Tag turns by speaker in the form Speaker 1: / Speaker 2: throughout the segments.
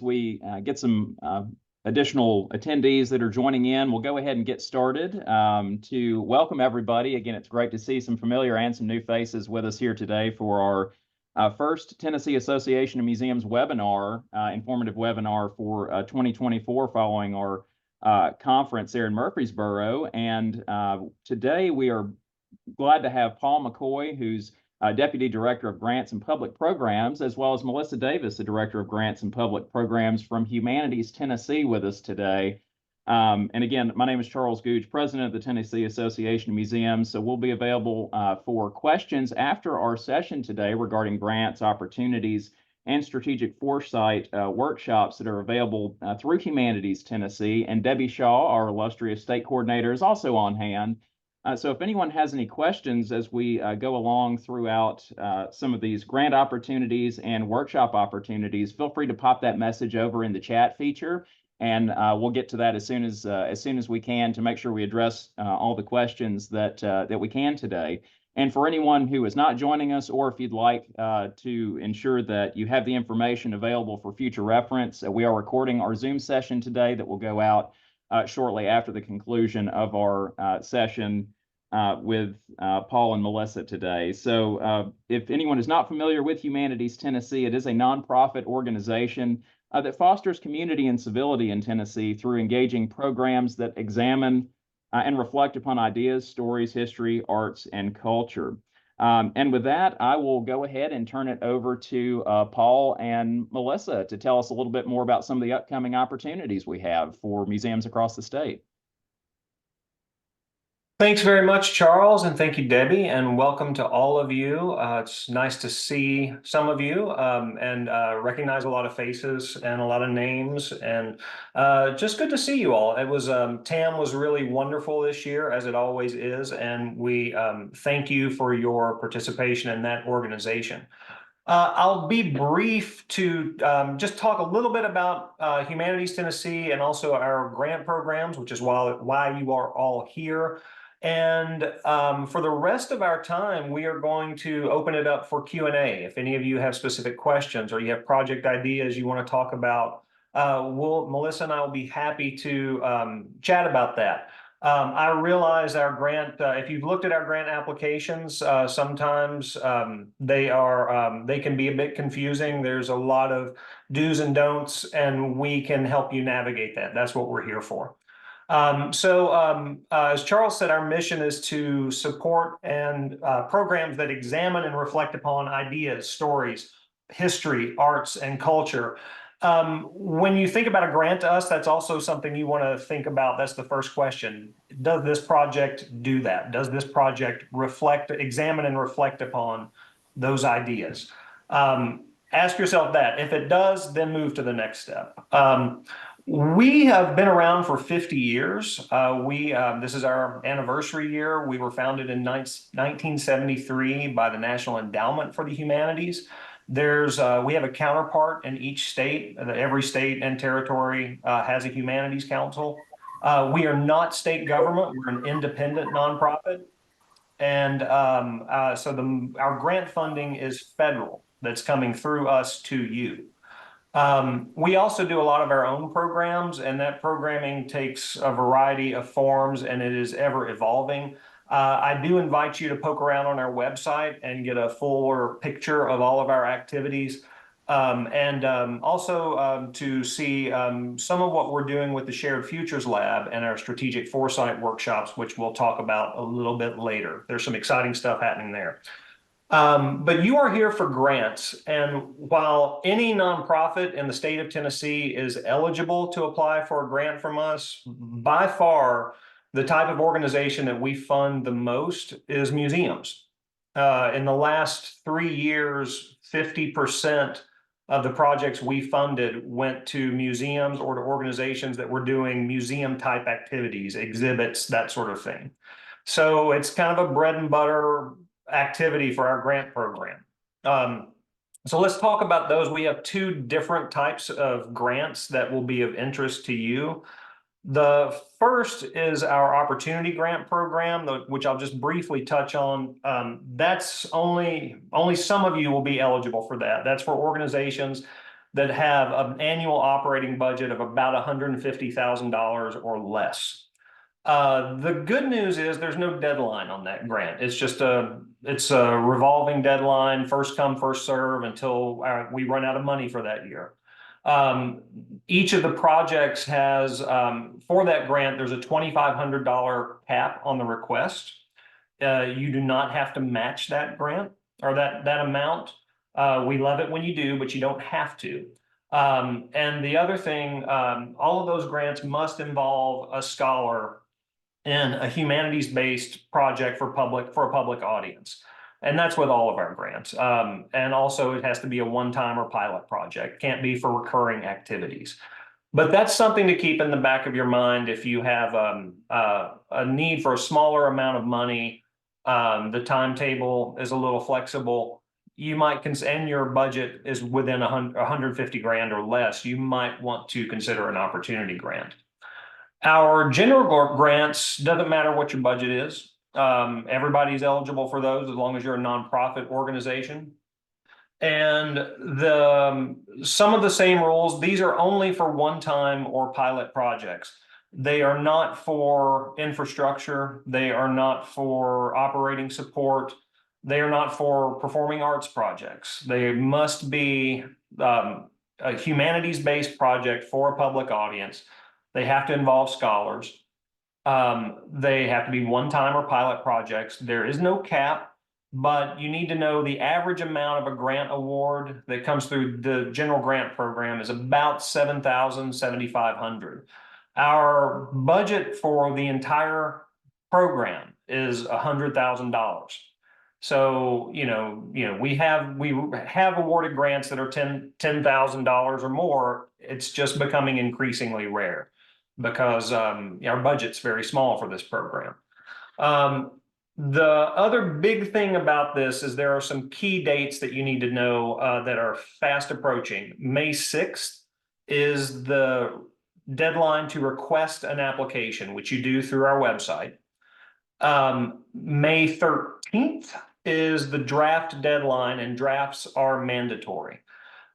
Speaker 1: we get some additional attendees that are joining in, we'll go ahead and get started. To welcome everybody, again, it's great to see some familiar and some new faces with us here today for our first Tennessee Association of Museums webinar, informative webinar for 2024 following our conference there in Murfreesboro. And today we are glad to have Paul McCoy, who's Deputy Director of Grants and Public Programs, as well as Melissa Davis, the Director of Grants and Public Programs from Humanities, Tennessee, with us today. And again, my name is Charles Gooch, President of the Tennessee Association of Museums. So we'll be available for questions after our session today regarding grants, opportunities, and strategic foresight workshops that are available through Humanities, Tennessee. And Debbie Shaw, our illustrious state coordinator, is also on hand. So if anyone has any questions as we go along throughout some of these grant opportunities and workshop opportunities, feel free to pop that message over in the chat feature, and we'll get to that as soon as we can to make sure we address all the questions that we can today. And for anyone who is not joining us, or if you'd like to ensure that you have the information available for future reference, we are recording our Zoom session today that will go out shortly after the conclusion of our session with Paul and Melissa today. So if anyone is not familiar with Humanities Tennessee, it is a nonprofit organization that fosters community and civility in Tennessee through engaging programs that examine and reflect upon ideas, stories, history, arts, and culture. And with that, I will go ahead and turn it over to Paul and Melissa to tell us a little bit more about some of the upcoming opportunities we have for museums across the state.
Speaker 2: Thanks very much, Charles, and thank you, Debbie, and welcome to all of you. It's nice to see some of you and recognize a lot of faces and a lot of names, and just good to see you all. It was TAM was really wonderful this year, as it always is, and we thank you for your participation in that organization. I'll be brief to just talk a little bit about Humanities Tennessee and also our grant programs, which is why you are all here. And for the rest of our time, we are going to open it up for Q&A. If any of you have specific questions or you have project ideas you want to talk about, Melissa and I will be happy to chat about that. I realize our grant, if you've looked at our grant applications, sometimes they can be a bit confusing. There's a lot of do's and don'ts, and we can help you navigate that. That's what we're here for. As Charles said, our mission is to support and programs that examine and reflect upon ideas, stories, history, arts, and culture. When you think about a grant to us, that's also something you want to think about. That's the first question. Does this project do that? Does this project examine and reflect upon those ideas? Ask yourself that. If it does, then move to the next step. We have been around for 50 years. This is our anniversary year. We were founded in 1973 by the National Endowment for the Humanities. We have a counterpart in each state. Every state and territory has a Humanities Council. We are not state government. We're an independent nonprofit. And our grant funding is federal. That's coming through us to you. We also do a lot of our own programs, and that programming takes a variety of forms, and it is ever evolving. I do invite you to poke around on our website and get a fuller picture of all of our activities, and also to see some of what we're doing with the Shared Futures Lab and our strategic foresight workshops, which we'll talk about a little bit later. There's some exciting stuff happening there. But you are here for grants, and while any nonprofit in the state of Tennessee is eligible to apply for a grant from us, by far the type of organization that we fund the most is museums. In the last 3 years, 50% of the projects we funded went to museums or to organizations that were doing museum type activities, exhibits, that sort of thing. So it's kind of a bread and butter activity for our grant program. So let's talk about those. We have two different types of grants that will be of interest to you. The first is our Opportunity Grant Program, which I'll just briefly touch on. That's only some of you will be eligible for that. That's for organizations that have an annual operating budget of about $150,000 or less. The good news is there's no deadline on that grant. It's a revolving deadline, first come, first serve, until we run out of money for that year. Each of the projects has, for that grant, there's a $2,500 cap on the request. You do not have to match that grant or that amount. We love it when you do, but you don't have to. And the other thing, all of those grants must involve a scholar in a humanities-based project for a public audience. And that's with all of our grants. And also it has to be a one-time or pilot project, can't be for recurring activities. But that's something to keep in the back of your mind if you have a need for a smaller amount of money. The timetable is a little flexible. You might and your budget is within 150 grand or less, you might want to consider an opportunity grant. Our general grants, doesn't matter what your budget is. Everybody's eligible for those as long as you're a nonprofit organization. And some of the same rules, these are only for one-time or pilot projects. They are not for infrastructure. They are not for operating support. They are not for performing arts projects. They must be a humanities-based project for a public audience. They have to involve scholars. They have to be one-time or pilot projects. There is no cap, but you need to know the average amount of a grant award that comes through the general grant program is about $7,000, $7,500. Our budget for the entire program is $100,000. So, we have awarded grants that are $10,000 or more. It's just becoming increasingly rare because our budget's very small for this program. The other big thing about this is there are some key dates that you need to know that are fast approaching. May 6th is the deadline to request an application, which you do through our website. May 13th is the draft deadline, and drafts are mandatory.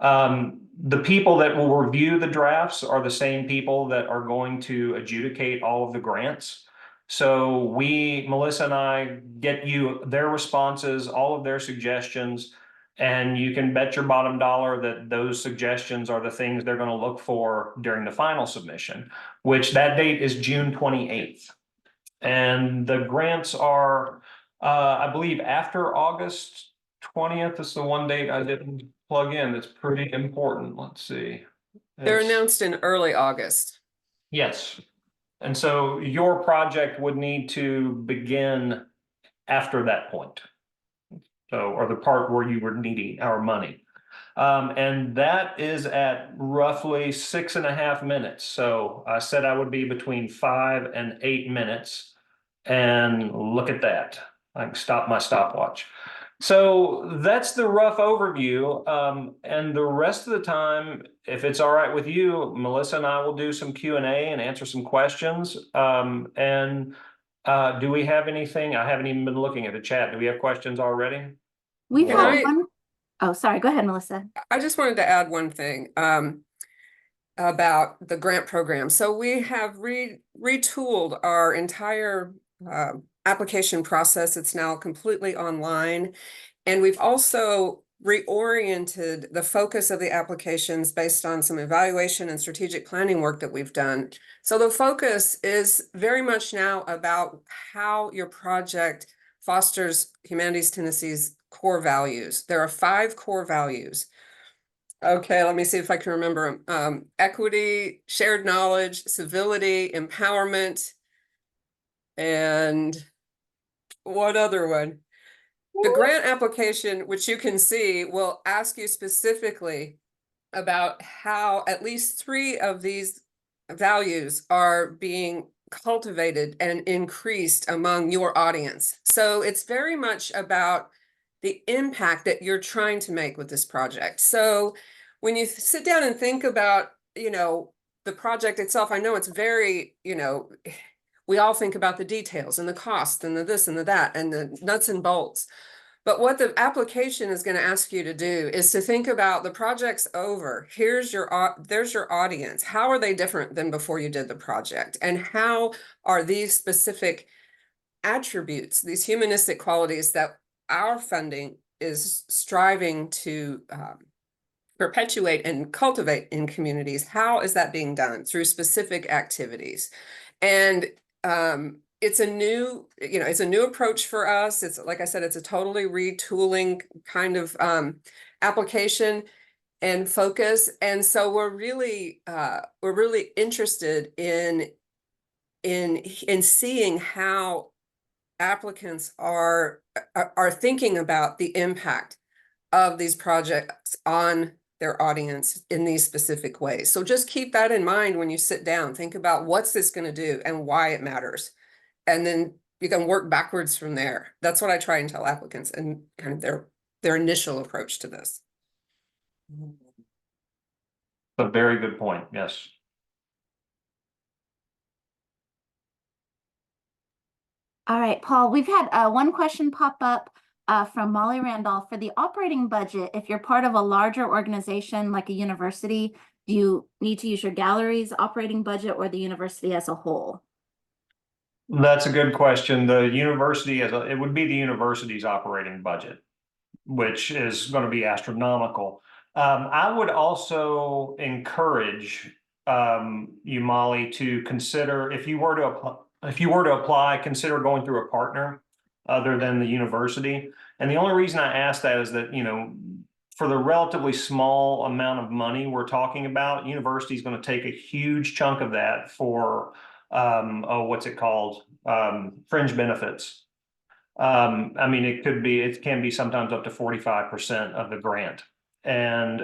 Speaker 2: The people that will review the drafts are the same people that are going to adjudicate all of the grants. So Melissa and I get you their responses, all of their suggestions, and you can bet your bottom dollar that those suggestions are the things they're going to look for during the final submission, which that date is June 28th. And the grants are, I believe, after August 20th. Is the one date I didn't plug in. That's pretty important. Let's see.
Speaker 3: They're announced in early August.
Speaker 2: Yes. And so your project would need to begin after that point. So, or the part where you were needing our money. And that is at roughly 6.5 minutes. So I said I would be between 5 and 8 minutes. And look at that. I can stop my stopwatch. So that's the rough overview. And the rest of the time, if it's all right with you, Melissa and I will do some Q&A and answer some questions. Do we have anything? I haven't even been looking at the chat. Do we have questions already?
Speaker 4: We've had one. Oh, sorry. Go ahead, Melissa.
Speaker 3: I just wanted to add one thing about the grant program. So we have retooled our entire application process. It's now completely online. And we've also reoriented the focus of the applications based on some evaluation and strategic planning work that we've done. So the focus is very much now about how your project fosters Humanities Tennessee's core values. There are 5 core values. Okay, let me see if I can remember them. Equity, shared knowledge, civility, empowerment, and what other one? The grant application, which you can see, will ask you specifically about how at least 3 of these values are being cultivated and increased among your audience. So it's very much about the impact that you're trying to make with this project. So when you sit down and think about, the project itself, I know it's very, we all think about the details and the cost and the this and the that and the nuts and bolts. But what the application is going to ask you to do is to think about the project's over. There's your audience. How are they different than before you did the project? And how are these specific attributes, these humanistic qualities that our funding is striving to perpetuate and cultivate in communities, how is that being done? Through specific activities. And it's a new, it's a new approach for us. It's, like I said, it's a totally retooling kind of application and focus. And so we're really interested in seeing how applicants are thinking about the impact of these projects on their audience in these specific ways. So just keep that in mind when you sit down. Think about what's this going to do and why it matters. And then you can work backwards from there. That's what I try and tell applicants and kind of their initial approach to this.
Speaker 2: A very good point. Yes.
Speaker 4: All right, Paul, we've had one question pop up from Molly Randolph. For the operating budget, if you're part of a larger organization like a university, do you need to use your gallery's operating budget or the university as a whole?
Speaker 2: That's a good question. The university it would be the university's operating budget, which is going to be astronomical. I would also encourage you, Molly, to consider if you were to apply, consider going through a partner other than the university. And the only reason I ask that is that, for the relatively small amount of money we're talking about, university is going to take a huge chunk of that for what's it called? Fringe benefits. I mean, it can be sometimes up to 45% of the grant. And,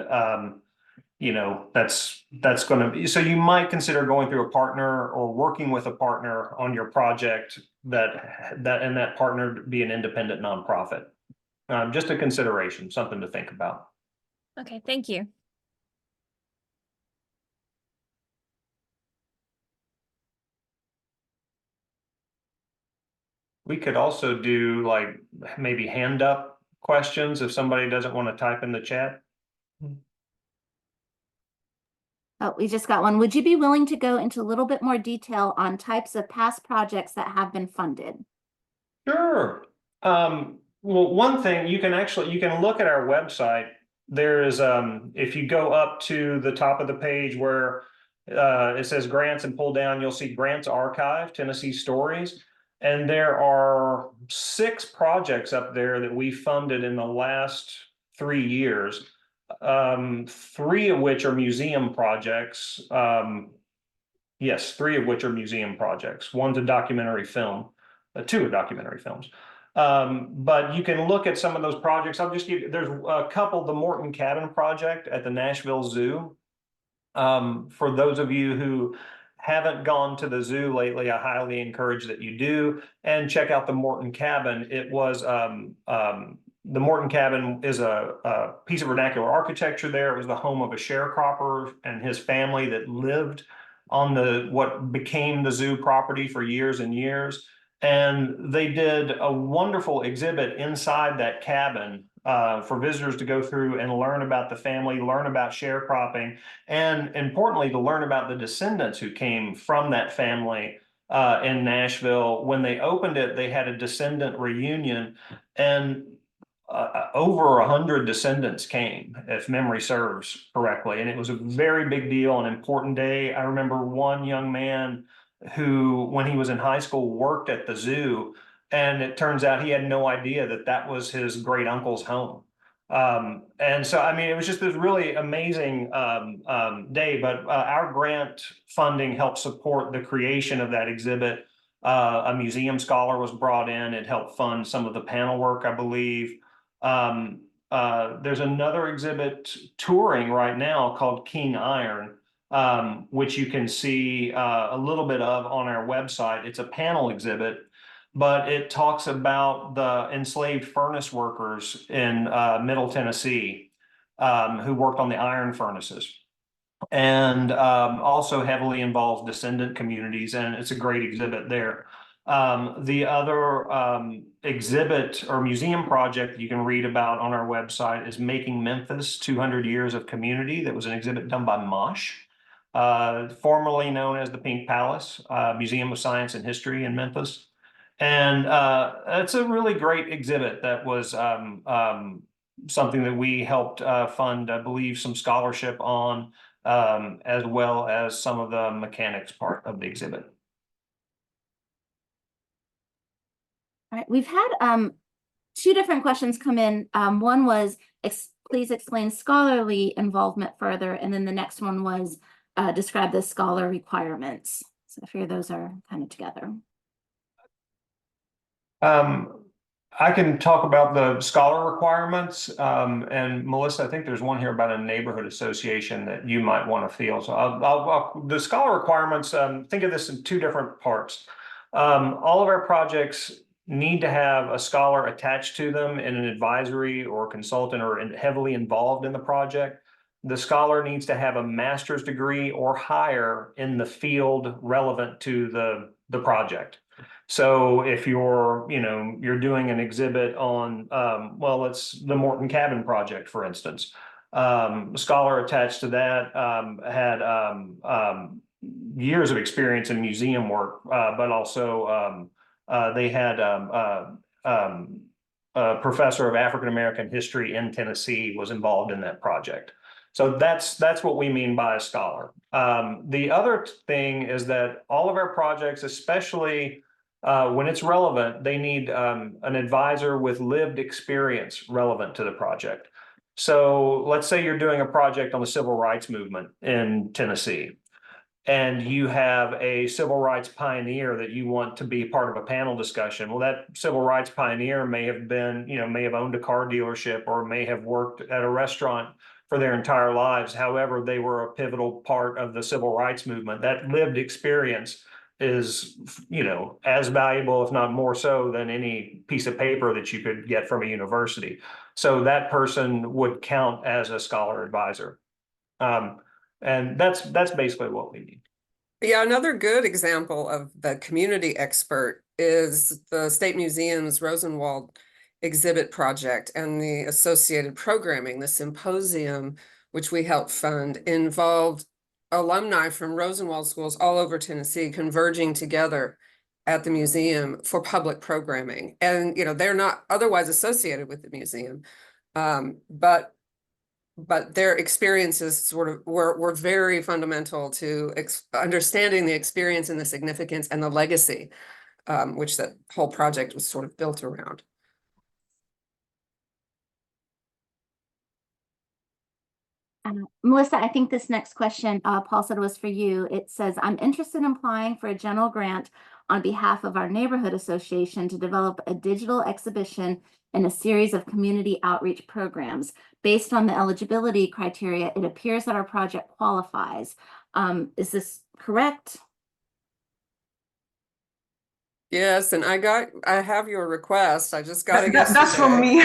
Speaker 2: that's going to be, so you might consider going through a partner or working with a partner on your project and that partner be an independent nonprofit. Just a consideration, something to think about.
Speaker 5: Okay, thank you.
Speaker 2: We could also do like maybe hand up questions if somebody doesn't want to type in the chat.
Speaker 4: Oh, we just got one. Would you be willing to go into a little bit more detail on types of past projects that have been funded?
Speaker 2: Sure. Well, one thing you can look at our website. There is, if you go up to the top of the page where it says grants and pull down, you'll see Grants Archive, Tennessee Stories. And there are 6 projects up there that we funded in the last 3 years. 3 of which are museum projects. Yes, 3 of which are museum projects. One's a documentary film, 2 are documentary films. But you can look at some of those projects. There's a couple, the Morton Cabin project at the Nashville Zoo. For those of you who haven't gone to the zoo lately, I highly encourage that you do and check out the Morton Cabin. It was the Morton Cabin is a piece of vernacular architecture there. It was the home of a sharecropper and his family that lived on what became the zoo property for years and years. And they did a wonderful exhibit inside that cabin for visitors to go through and learn about the family, learn about sharecropping, and importantly, to learn about the descendants who came from that family in Nashville. When they opened it, they had a descendant reunion, and over 100 descendants came, if memory serves correctly. And it was a very big deal, an important day. I remember one young man who, when he was in high school, worked at the zoo, and it turns out he had no idea that was his great uncle's home. And so, I mean, it was just this really amazing day, but our grant funding helped support the creation of that exhibit. A museum scholar was brought in. It helped fund some of the panel work, I believe. There's another exhibit touring right now called King Iron, which you can see a little bit of on our website. It's a panel exhibit, but it talks about the enslaved furnace workers in Middle Tennessee who worked on the iron furnaces, and also heavily involves descendant communities, and it's a great exhibit there. The other exhibit or museum project you can read about on our website is Making Memphis, 200 Years of Community. That was an exhibit done by Mosh, formerly known as the Pink Palace, Museum of Science and History in Memphis. And it's a really great exhibit that was something that we helped fund, I believe, some scholarship on, as well as some of the mechanics part of the exhibit.
Speaker 4: All right, we've had two different questions come in. One was, please explain scholarly involvement further, and then the next one was describe the scholar requirements. So I figure those are kind of together.
Speaker 2: I can talk about the scholar requirements, and Melissa, I think there's one here about a neighborhood association that you might want to field. So the scholar requirements, think of this in two different parts. All of our projects need to have a scholar attached to them in an advisory or consultant or heavily involved in the project. The scholar needs to have a master's degree or higher in the field relevant to the project. So if you're doing an exhibit on, well, it's the Morton Cabin Project, for instance. A scholar attached to that had years of experience in museum work, but also they had a professor of African American history in Tennessee was involved in that project. So that's what we mean by a scholar. The other thing is that all of our projects, especially when it's relevant, they need an advisor with lived experience relevant to the project. So let's say you're doing a project on the civil rights movement in Tennessee, and you have a civil rights pioneer that you want to be part of a panel discussion. Well, that civil rights pioneer may have been, may have owned a car dealership or may have worked at a restaurant for their entire lives. However, they were a pivotal part of the civil rights movement. That lived experience is, as valuable, if not more so, than any piece of paper that you could get from a university. So that person would count as a scholar advisor. And that's basically what we need.
Speaker 3: Yeah, another good example of the community expert is the State Museum's Rosenwald exhibit project and the associated programming. The symposium, which we helped fund, involved alumni from Rosenwald schools all over Tennessee converging together at the museum for public programming. And, they're not otherwise associated with the museum, but their experiences sort of were very fundamental to understanding the experience and the significance and the legacy, which that whole project was sort of built around.
Speaker 4: Melissa, I think this next question, Paul said was for you. It says, I'm interested in applying for a general grant on behalf of our neighborhood association to develop a digital exhibition and a series of community outreach programs. Based on the eligibility criteria, it appears that our project qualifies. Is this correct?
Speaker 3: Yes, and I have your request. I just got it
Speaker 5: That's from me.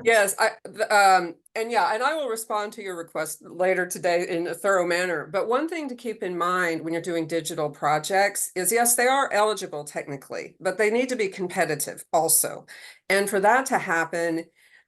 Speaker 3: Yes, and I will respond to your request later today in a thorough manner. But one thing to keep in mind when you're doing digital projects is, yes, they are eligible technically, but they need to be competitive also. And for that to happen,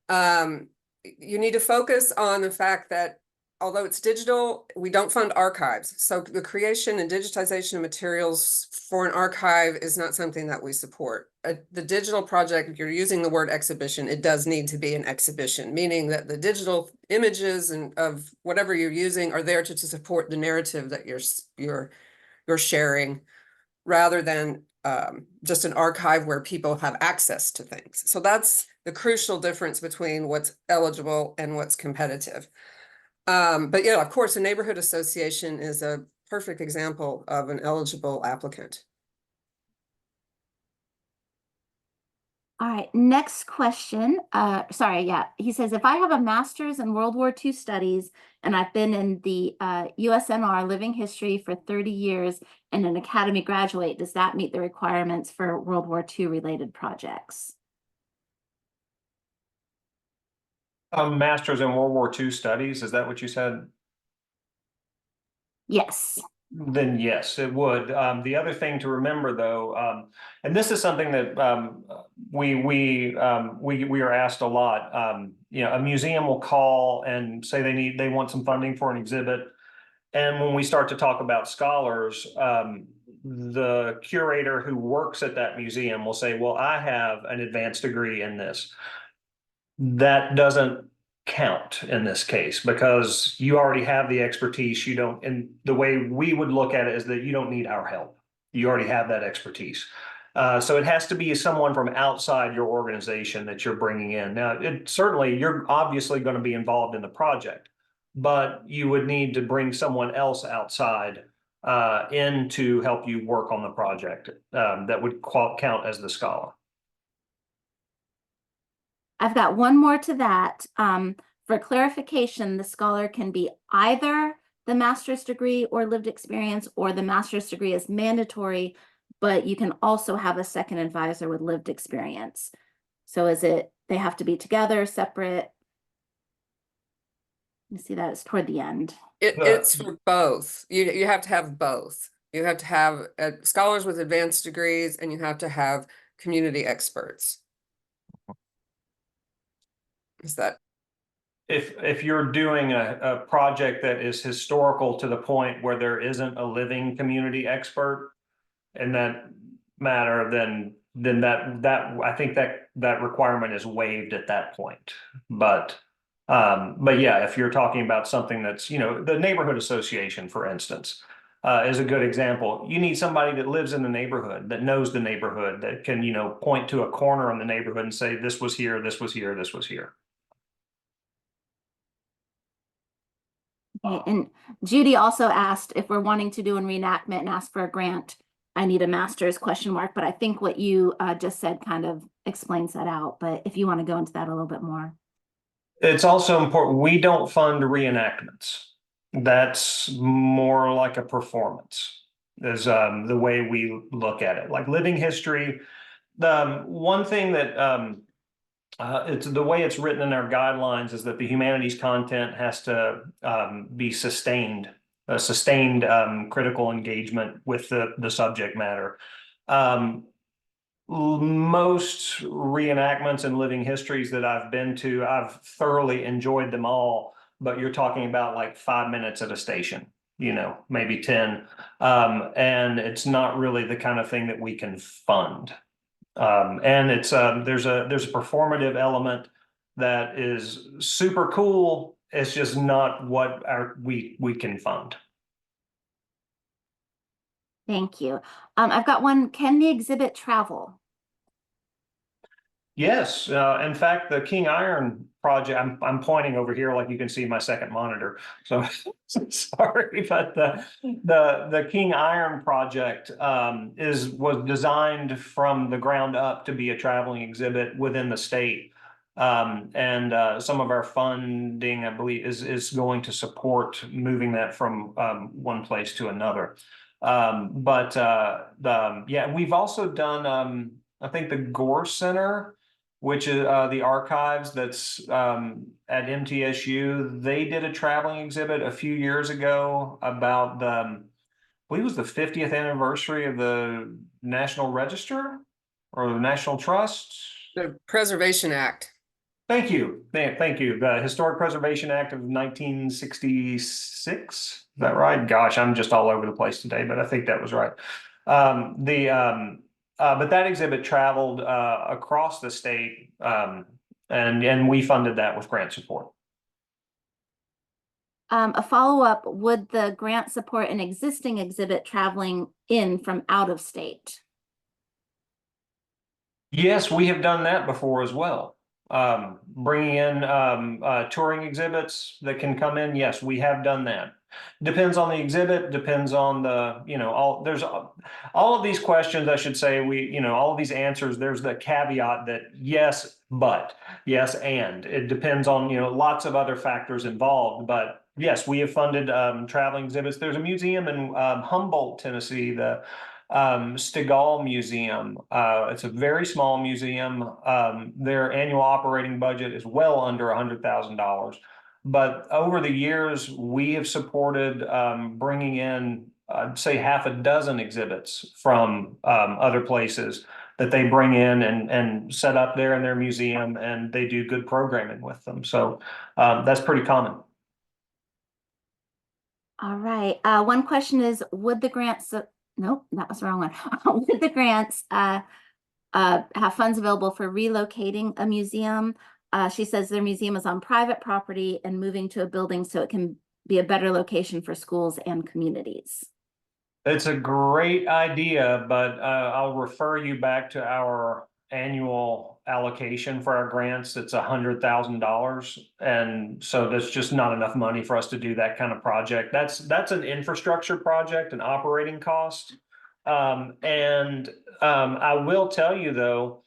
Speaker 3: you need to focus on the fact that although it's digital, we don't fund archives. So the creation and digitization of materials for an archive is not something that we support. The digital project, if you're using the word exhibition, it does need to be an exhibition, meaning that the digital images and of whatever you're using are there to support the narrative that you're sharing, rather than just an archive where people have access to things. So that's the crucial difference between what's eligible and what's competitive. But yeah, of course, a neighborhood association is a perfect example of an eligible applicant.
Speaker 4: All right, next question. He says, if I have a master's in World War II studies and I've been in the USNR living history for 30 years and an academy graduate, does that meet the requirements for World War II related projects?
Speaker 2: Master's in World War II studies, is that what you said?
Speaker 4: Yes.
Speaker 2: Then yes, it would. The other thing to remember though, and this is something that we are asked a lot. A museum will call and say they want some funding for an exhibit. And when we start to talk about scholars, the curator who works at that museum will say, well, I have an advanced degree in this. That doesn't count in this case because you already have the expertise. You don't, and the way we would look at it is that you don't need our help. You already have that expertise. So it has to be someone from outside your organization that you're bringing in. Now, certainly you're obviously going to be involved in the project, but you would need to bring someone else outside in to help you work on the project that would count as the scholar.
Speaker 4: I've got one more to that. For clarification, the scholar can be either the master's degree or lived experience, or the master's degree is mandatory, but you can also have a second advisor with lived experience. So is it, they have to be together, separate? You see that it's toward the end.
Speaker 3: It's for both. You have to have both. You have to have scholars with advanced degrees, and you have to have community experts. Is that?
Speaker 2: If you're doing a project that is historical to the point where there isn't a living community expert in that matter, then that I think that requirement is waived at that point. But yeah, if you're talking about something that's, the neighborhood association, for instance, is a good example. You need somebody that lives in the neighborhood, that knows the neighborhood, that can, point to a corner in the neighborhood and say, this was here, this was here, this was here.
Speaker 4: Okay, and Judy also asked if we're wanting to do a reenactment and ask for a grant. I need a master's ? But I think what you just said kind of explains that out. But if you want to go into that a little bit more.
Speaker 2: It's also important, we don't fund reenactments. That's more like a performance, is the way we look at it. Like living history, the one thing that it's the way it's written in our guidelines is that the humanities content has to be sustained critical engagement with the subject matter. Most reenactments and living histories that I've been to, I've thoroughly enjoyed them all, but you're talking about like 5 minutes at a station, maybe 10. And it's not really the kind of thing that we can fund. And it's there's a performative element that is super cool. It's just not what we can fund.
Speaker 4: Thank you. I've got one. Can the exhibit travel?
Speaker 2: Yes, in fact, the King Iron project, I'm pointing over here like you can see my second monitor. So sorry, but the King Iron project was designed from the ground up to be a traveling exhibit within the state. And some of our funding, I believe, is going to support moving that from one place to another. Yeah, we've also done I think the Gore Center, which is the archives that's at MTSU. They did a traveling exhibit a few years ago about I believe it was the 50th anniversary of the National Register or the National Trust.
Speaker 3: The Preservation Act.
Speaker 2: Thank you. Thank you. The Historic Preservation Act of 1966. Is that right? Gosh, I'm just all over the place today, but I think that was right. But that exhibit traveled across the state, and we funded that with grant support.
Speaker 4: A follow-up, would the grant support an existing exhibit traveling in from out of state?
Speaker 2: Yes, we have done that before as well. Bringing in touring exhibits that can come in. Yes, we have done that. Depends on the exhibit, depends on the, there's all of these questions, I should say, all of these answers, there's the caveat that yes, but, yes, and it depends on, lots of other factors involved. But yes, we have funded traveling exhibits. There's a museum in Humboldt, Tennessee, the Stegall Museum. It's a very small museum. Their annual operating budget is well under $100,000. But over the years, we have supported bringing in I'd say half a dozen exhibits from other places that they bring in and set up there in their museum, and they do good programming with them. So that's pretty common.
Speaker 4: All right. One question is, would the grants, nope, that was the wrong one. Would the grants have funds available for relocating a museum? She says their museum is on private property and moving to a building so it can be a better location for schools and communities.
Speaker 2: It's a great idea, but I'll refer you back to our annual allocation for our grants. It's $100,000. And so that's just not enough money for us to do that kind of project. That's an infrastructure project, an operating cost. I will tell you though,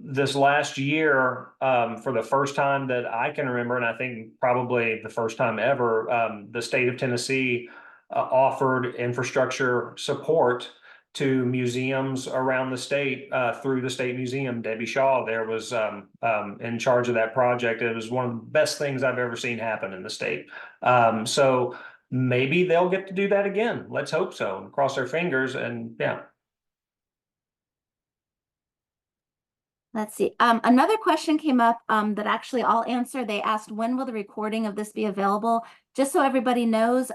Speaker 2: this last year, for the first time that I can remember, and I think probably the first time ever, the state of Tennessee offered infrastructure support to museums around the state through the state museum. Debbie Shaw there was in charge of that project. It was one of the best things I've ever seen happen in the state. So maybe they'll get to do that again. Let's hope so. Cross our fingers, and yeah.
Speaker 4: Let's see. Another question came up that actually I'll answer. They asked, when will the recording of this be available? Just so everybody knows,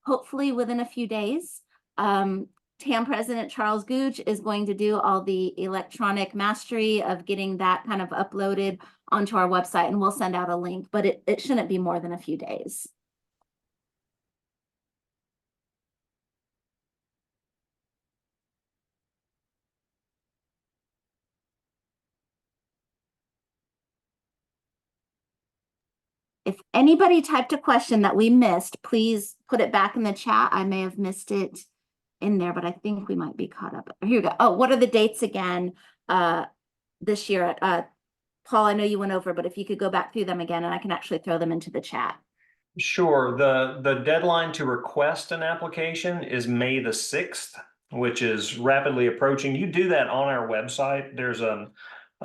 Speaker 4: hopefully within a few days. TAM President Charles Googe is going to do all the electronic mastery of getting that kind of uploaded onto our website, and we'll send out a link, but it shouldn't be more than a few days. If anybody typed a question that we missed, please put it back in the chat. I may have missed it in there, but I think we might be caught up. Here we go. Oh, what are the dates again this year? Paul, I know you went over, but if you could go back through them again, and I can actually throw them into the chat.
Speaker 2: Sure. The deadline to request an application is May the 6th, which is rapidly approaching. You do that on our website. There's a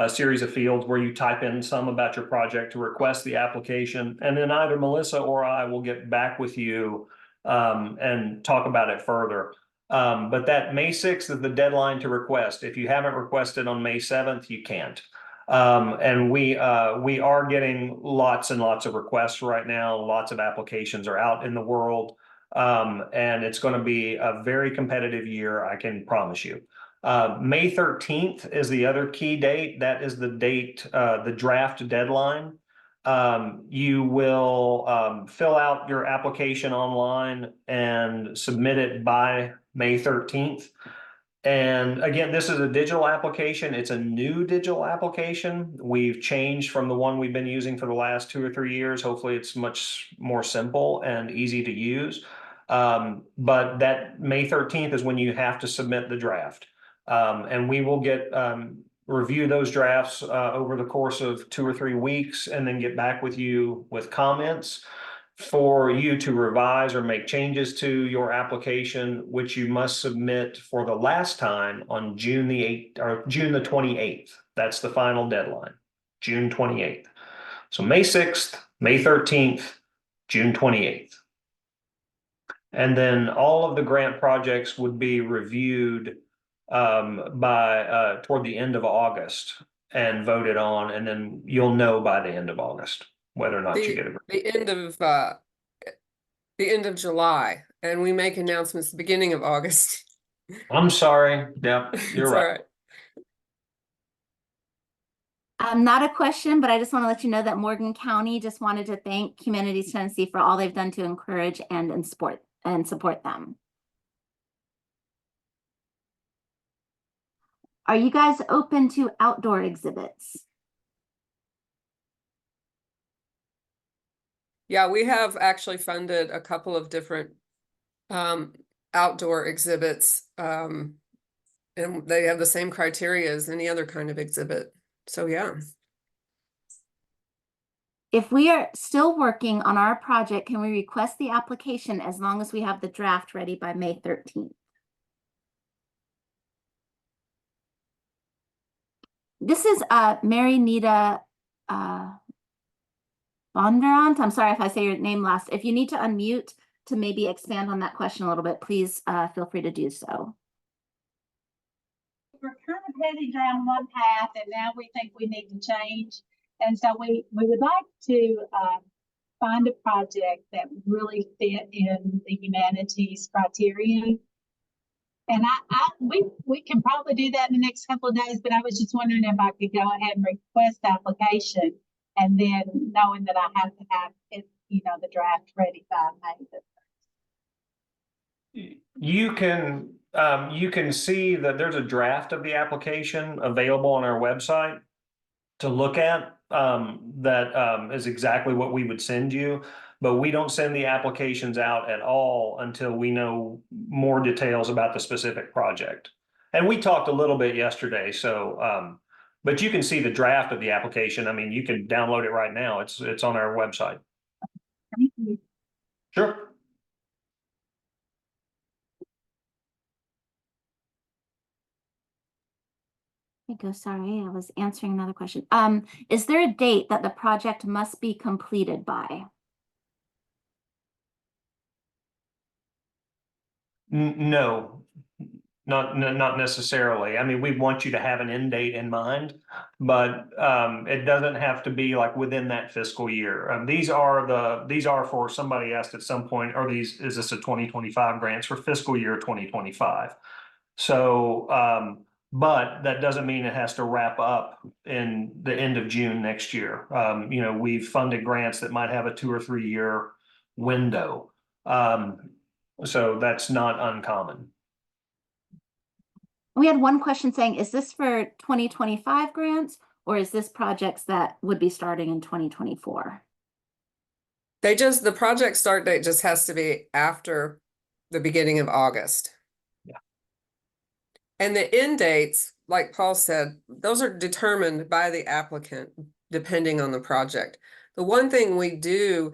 Speaker 2: series of fields where you type in some about your project to request the application, and then either Melissa or I will get back with you and talk about it further. But that May 6th is the deadline to request. If you haven't requested on May 7th, you can't. And we are getting lots and lots of requests right now. Lots of applications are out in the world. And it's going to be a very competitive year, I can promise you. May 13th is the other key date. That is the date, the draft deadline. You will fill out your application online and submit it by May 13th. And again, this is a digital application. It's a new digital application. We've changed from the one we've been using for the last 2 or 3 years. Hopefully it's much more simple and easy to use. But that May 13th is when you have to submit the draft. And we will review those drafts over the course of 2 or 3 weeks, and then get back with you with comments for you to revise or make changes to your application, which you must submit for the last time on June the 8th or June the 28th. That's the final deadline, June 28th. So May 6th, May 13th, June 28th. And then all of the grant projects would be reviewed by toward the end of August and voted on, and then you'll know by the end of August whether or not you get it.
Speaker 3: The end of July, and we make announcements the beginning of August.
Speaker 2: I'm sorry. Yeah, you're right.
Speaker 3: All right.
Speaker 4: Not a question, but I just want to let you know that Morgan County just wanted to thank Humanities Tennessee for all they've done to encourage and support them. Are you guys open to outdoor exhibits?
Speaker 3: Yeah, we have actually funded a couple of different outdoor exhibits, and they have the same criteria as any other kind of exhibit. So yeah.
Speaker 4: If we are still working on our project, can we request the application as long as we have the draft ready by May 13th? This is Mary Nita Bondurant. I'm sorry if I say your name last. If you need to unmute to maybe expand on that question a little bit, please feel free to do so.
Speaker 5: We're kind of heading down one path, and now we think we need to change. And so we would like to find a project that would really fit in the humanities criterion. And we can probably do that in the next couple of days, but I was just wondering if I could go ahead and request application, and then knowing that I have to have it, you know, the draft ready by May.
Speaker 2: You can see that there's a draft of the application available on our website to look at. That is exactly what we would send you, but we don't send the applications out at all until we know more details about the specific project. And we talked a little bit yesterday, so but you can see the draft of the application. I mean, you can download it right now. It's on our website.
Speaker 5: Thank you.
Speaker 2: Sure.
Speaker 4: Go. Sorry, I was answering another question. Is there a date that the project must be completed by?
Speaker 2: No, not necessarily. I mean, we want you to have an end date in mind, but it doesn't have to be like within that fiscal year. These are for, somebody asked at some point, is this a 2025 grants for fiscal year 2025? So but that doesn't mean it has to wrap up in the end of June next year. You know, we've funded grants that might have a 2 or 3 year window. So that's not uncommon.
Speaker 4: We had one question saying, is this for 2025 grants, or is this projects that would be starting in 2024?
Speaker 3: The project start date just has to be after the beginning of August. And the end dates, like Paul said, those are determined by the applicant, depending on the project. The one thing we do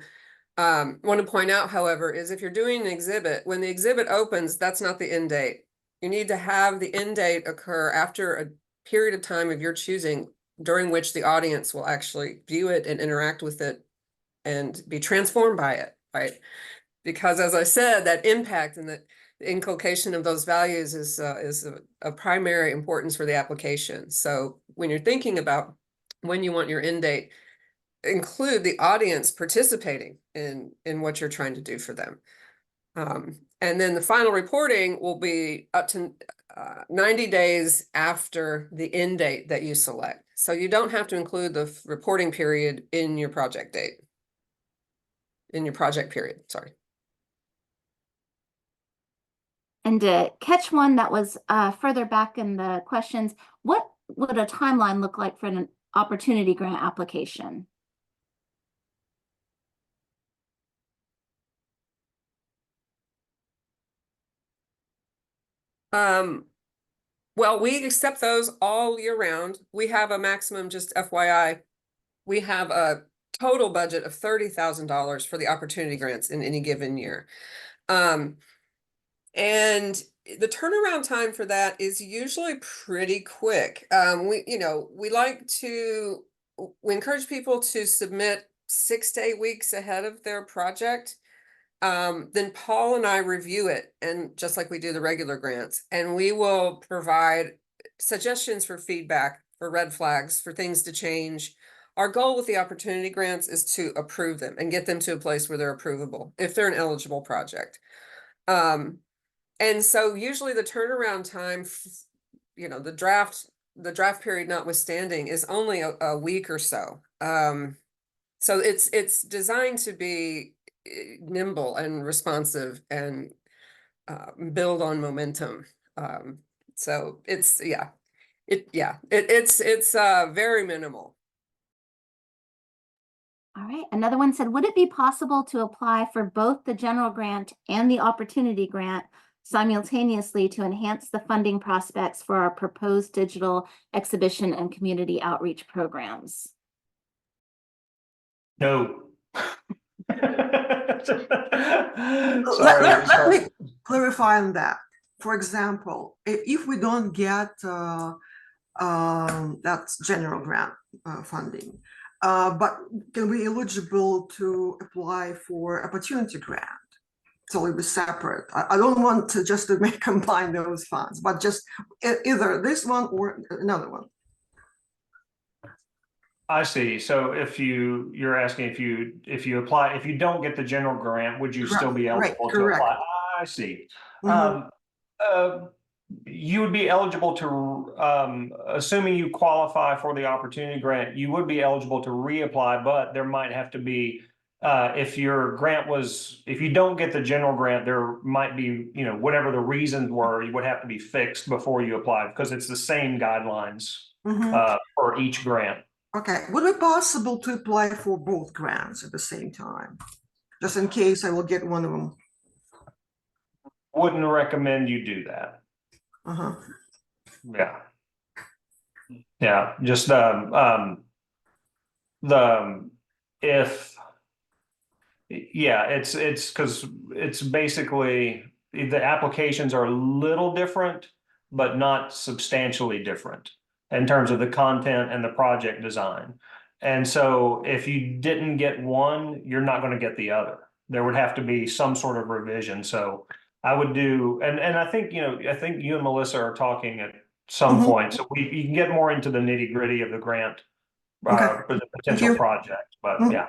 Speaker 3: want to point out, however, is if you're doing an exhibit, when the exhibit opens, that's not the end date. You need to have the end date occur after a period of time of your choosing, during which the audience will actually view it and interact with it and be transformed by it, right? Because as I said, that impact and the inculcation of those values is a primary importance for the application. So when you're thinking about when you want your end date, include the audience participating in what you're trying to do for them. And then the final reporting will be up to 90 days after the end date that you select. So you don't have to include the reporting period in your project date, in your project period, sorry.
Speaker 4: And to catch one that was further back in the questions, what would a timeline look like for an opportunity grant application?
Speaker 3: Well, we accept those all year round. We have a maximum, just FYI, we have a total budget of $30,000 for the opportunity grants in any given year. And the turnaround time for that is usually pretty quick. We encourage people to submit 6 to 8 weeks ahead of their project. Then Paul and I review it, and just like we do the regular grants, and we will provide suggestions for feedback, for red flags, for things to change. Our goal with the opportunity grants is to approve them and get them to a place where they're approvable if they're an eligible project. And so usually the turnaround time, you know, the draft period notwithstanding, is only a week or so. So it's designed to be nimble and responsive and build on momentum. So it's very minimal.
Speaker 4: All right. Another one said, would it be possible to apply for both the general grant and the opportunity grant simultaneously to enhance the funding prospects for our proposed digital exhibition and community outreach programs?
Speaker 2: No.
Speaker 6: Let me clarify on that. For example, if we don't get that's general grant funding, but can we eligible to apply for opportunity grant? So it was separate. I don't want to just to make combine those funds, but just either this one or another one.
Speaker 2: I see. So if you're asking if you apply, if you don't get the general grant, would you still be
Speaker 6: Right,
Speaker 2: eligible to
Speaker 6: correct.
Speaker 2: apply? I see.
Speaker 6: Mhm.
Speaker 2: You would be eligible to, assuming you qualify for the opportunity grant, you would be eligible to reapply, but there might have to be, if your grant was, if you don't get the general grant, there might be, you know, whatever the reasons were, you would have to be fixed before you apply because it's the same guidelines for each grant.
Speaker 6: Okay, would it be possible to apply for both grants at the same time? Just in case I will get one of them.
Speaker 2: Wouldn't recommend you do that.
Speaker 6: Uh-huh.
Speaker 2: Yeah. Yeah, just if yeah, it's because it's basically the applications are a little different, but not substantially different in terms of the content and the project design. And so if you didn't get one, you're not going to get the other. There would have to be some sort of revision. So I would do, and I think, you know, I think you and Melissa are talking at some
Speaker 6: Mhm.
Speaker 2: point. So you can get more into the nitty gritty of the grant
Speaker 6: Okay.
Speaker 2: for the
Speaker 6: Thank
Speaker 2: potential
Speaker 6: you.
Speaker 2: project, but
Speaker 6: Mhm.
Speaker 2: yeah.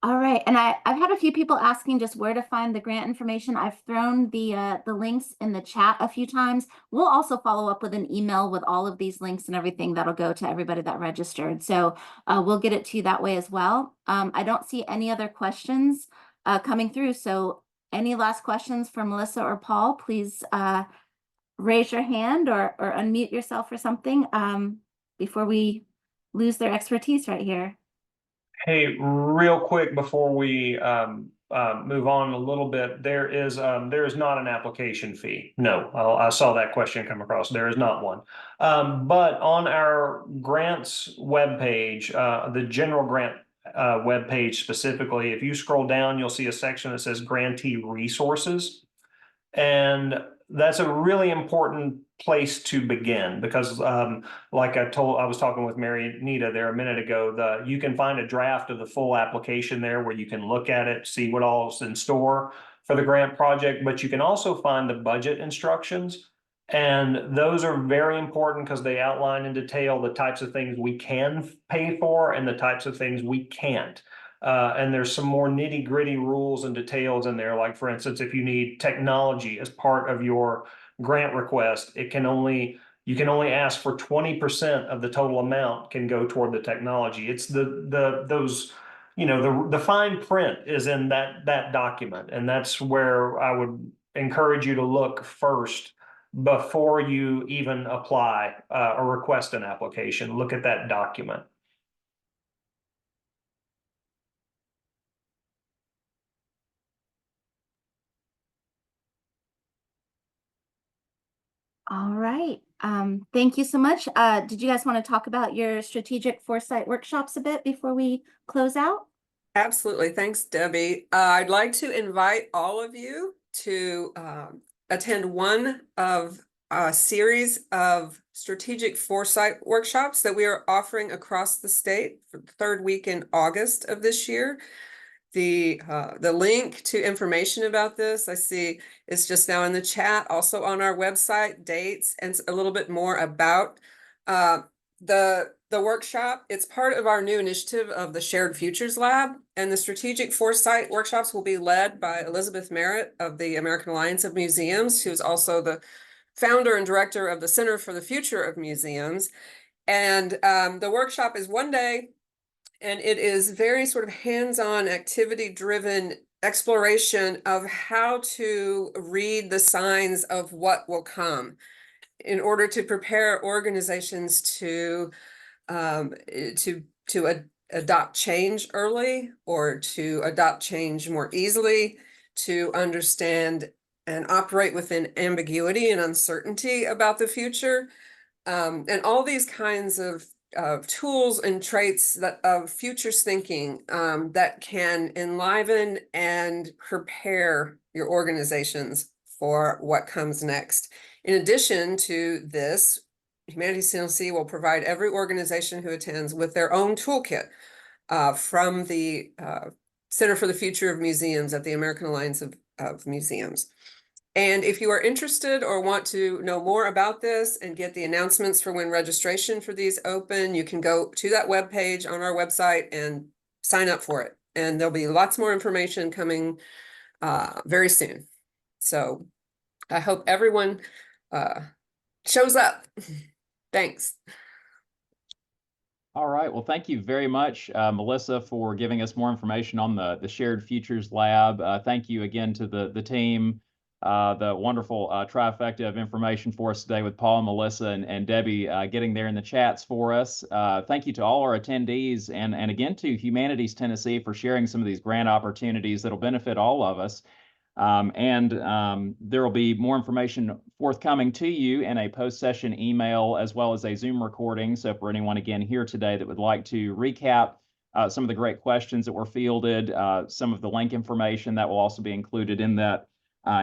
Speaker 4: All right, and I've had a few people asking just where to find the grant information. I've thrown the links in the chat a few times. We'll also follow up with an email with all of these links and everything that'll go to everybody that registered. So we'll get it to you that way as well. I don't see any other questions coming through. So any last questions for Melissa or Paul, please raise your hand or unmute yourself or something before we lose their expertise right here.
Speaker 2: Hey, real quick before we move on a little bit, there is not an application fee. No, I saw that question come across. There is not one. But on our grants webpage, the general grant webpage specifically, if you scroll down, you'll see a section that says grantee resources. And that's a really important place to begin because like I was talking with Mary Nita there a minute ago, you can find a draft of the full application there where you can look at it, see what all's in store for the grant project, but you can also find the budget instructions. And those are very important because they outline in detail the types of things we can pay for and the types of things we can't. And there's some more nitty gritty rules and details in there. Like for instance, if you need technology as part of your grant request, you can only ask for 20% of the total amount can go toward the technology. It's those, you know, the fine print is in that document. And that's where I would encourage you to look first before you even apply or request an application. Look at that document.
Speaker 4: All right. Thank you so much. Did you guys want to talk about your strategic foresight workshops a bit before we close out?
Speaker 3: Absolutely. Thanks, Debbie. I'd like to invite all of you to attend one of a series of strategic foresight workshops that we are offering across the state for the third week in August of this year. The link to information about this I see is just now in the chat, also on our website, dates and a little bit more about the workshop. It's part of our new initiative of the Shared Futures Lab, and the strategic foresight workshops will be led by Elizabeth Merritt of the American Alliance of Museums, who's also the founder and director of the Center for the Future of Museums. And the workshop is one day, and it is very sort of hands-on, activity-driven exploration of how to read the signs of what will come in order to prepare organizations to adopt change early or to adopt change more easily, to understand and operate within ambiguity and uncertainty about the future. And all these kinds of tools and traits of futures thinking that can enliven and prepare your organizations for what comes next. In addition to this, Humanities Tennessee will provide every organization who attends with their own toolkit from the Center for the Future of Museums at the American Alliance of Museums. And if you are interested or want to know more about this and get the announcements for when registration for these open, you can go to that webpage on our website and sign up for it. And there'll be lots more information coming very soon. So I hope everyone shows up. Thanks.
Speaker 1: All right. Well, thank you very much, Melissa, for giving us more information on the Shared Futures Lab. Thank you again to the team, the wonderful trifecta of information for us today with Paul, Melissa, and Debbie getting there in the chats for us. Thank you to all our attendees and again to Humanities Tennessee for sharing some of these grant opportunities that'll benefit all of us. There will be more information forthcoming to you in a post-session email as well as a Zoom recording. So for anyone again here today that would like to recap some of the great questions that were fielded, some of the link information that will also be included in that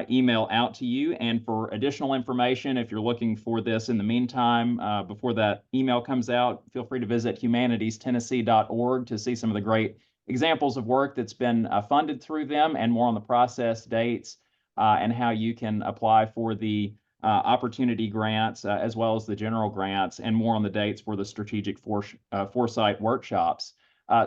Speaker 1: email out to you. And for additional information, if you're looking for this in the meantime, before that email comes out, feel free to visit humanitiestennessee.org to see some of the great examples of work that's been funded through them and more on the process, dates, and how you can apply for the opportunity grants as well as the general grants, and more on the dates for the strategic foresight workshops.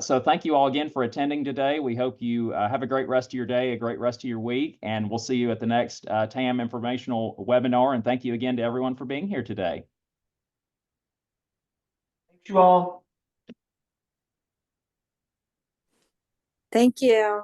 Speaker 1: So thank you all again for attending today. We hope you have a great rest of your day, a great rest of your week, and we'll see you at the next TAM informational webinar. And thank you again to everyone for being here today.
Speaker 2: Thank you all.
Speaker 7: Thank you.